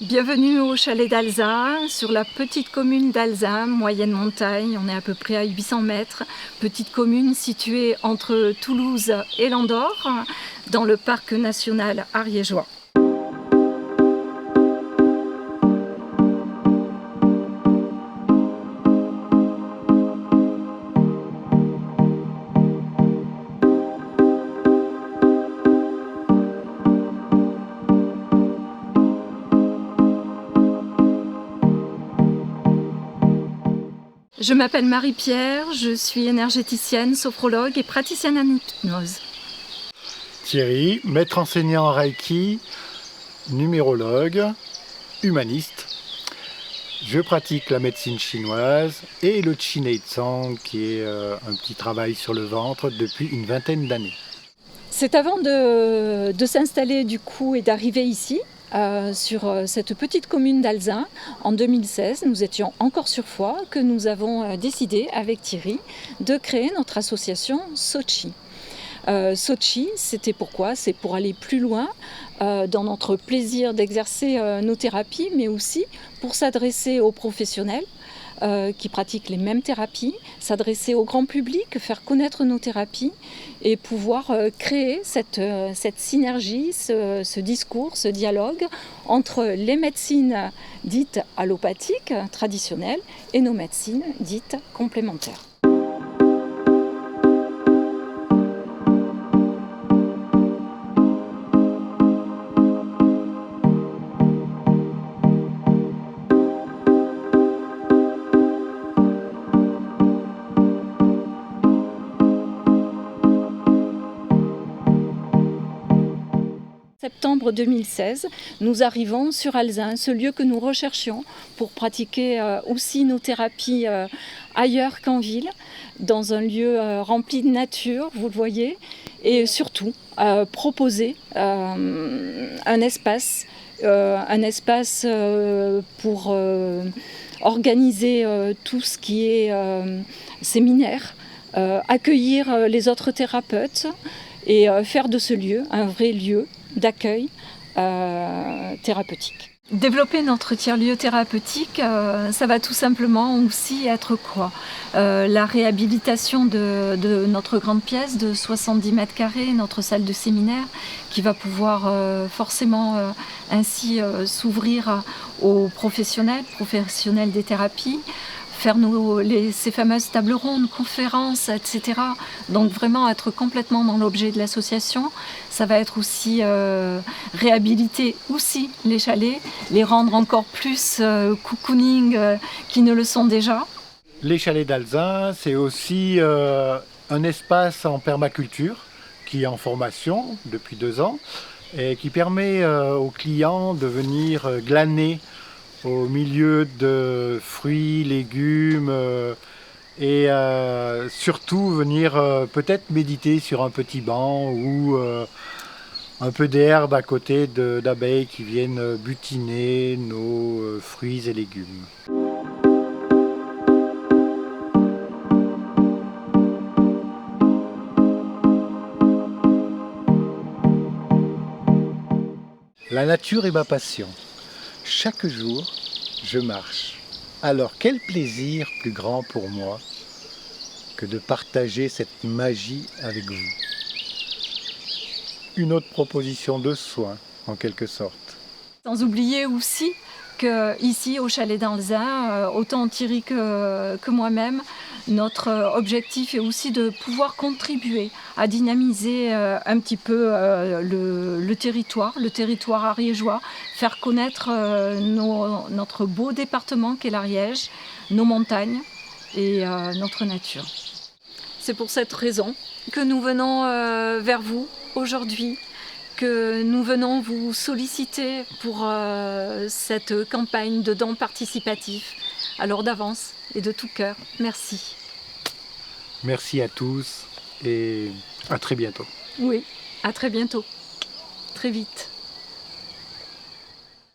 Bienvenue au chalet d'Alza, sur la petite commune d'Alza, moyenne montagne. On est à peu près à 800 mètres. Petite commune située entre Toulouse et l'Andorre, dans le parc national ariégeois. Je m'appelle Marie-Pierre, je suis énergéticienne, sophrologue et praticienne en hypnose. Thierry, maître enseignant en Reiki, numérologue, humaniste. Je pratique la médecine chinoise et le Chinei Tsang, qui est un petit travail sur le ventre depuis une vingtaine d'années. C'est avant de s'installer du coup et d'arriver ici, sur cette petite commune d'Alza, en 2016, nous étions encore sur Foix, que nous avons décidé avec Thierry de créer notre association Sochi. Sochi, c'était pourquoi? C'est pour aller plus loin dans notre plaisir d'exercer nos thérapies, mais aussi pour s'adresser aux professionnels qui pratiquent les mêmes thérapies, s'adresser au grand public, faire connaître nos thérapies et pouvoir créer cette synergie, ce discours, ce dialogue entre les médecines dites allopathiques, traditionnelles, et nos médecines dites complémentaires. Septembre 2016, nous arrivons sur Alza, ce lieu que nous recherchions pour pratiquer aussi nos thérapies ailleurs qu'en ville, dans un lieu rempli de nature, vous le voyez, et surtout proposer un espace pour organiser tout ce qui est séminaire, accueillir les autres thérapeutes et faire de ce lieu un vrai lieu d'accueil thérapeutique. Développer notre tiers-lieu thérapeutique, ça va tout simplement aussi être quoi? La réhabilitation de notre grande pièce de 70 mètres carrés, notre salle de séminaire, qui va pouvoir forcément ainsi s'ouvrir aux professionnels des thérapies, faire ces fameuses tables rondes, conférences, etc. Donc vraiment être complètement dans l'objet de l'association. Ça va être aussi réhabiliter aussi les chalets, les rendre encore plus cocooning qu'ils ne le sont déjà. Les chalets d'Alza, c'est aussi un espace en permaculture qui est en formation depuis 2 ans et qui permet aux clients de venir glaner au milieu de fruits, légumes et surtout venir peut-être méditer sur un petit banc ou un peu d'herbe à côté d'abeilles qui viennent butiner nos fruits et légumes. La nature est ma passion. Chaque jour, je marche. Alors, quel plaisir plus grand pour moi que de partager cette magie avec vous. Une autre proposition de soin, en quelque sorte. Sans oublier aussi qu'ici, au chalet d'Alza, autant Thierry que moi-même, notre objectif est aussi de pouvoir contribuer à dynamiser un petit peu le territoire ariégeois, faire connaître notre beau département qu'est l'Ariège, nos montagnes et notre nature. C'est pour cette raison que nous venons vers vous aujourd'hui, que nous venons vous solliciter pour cette campagne de dons participatifs. Alors d'avance et de tout cœur, merci. Merci à tous et à très bientôt. Oui, à très bientôt, très vite.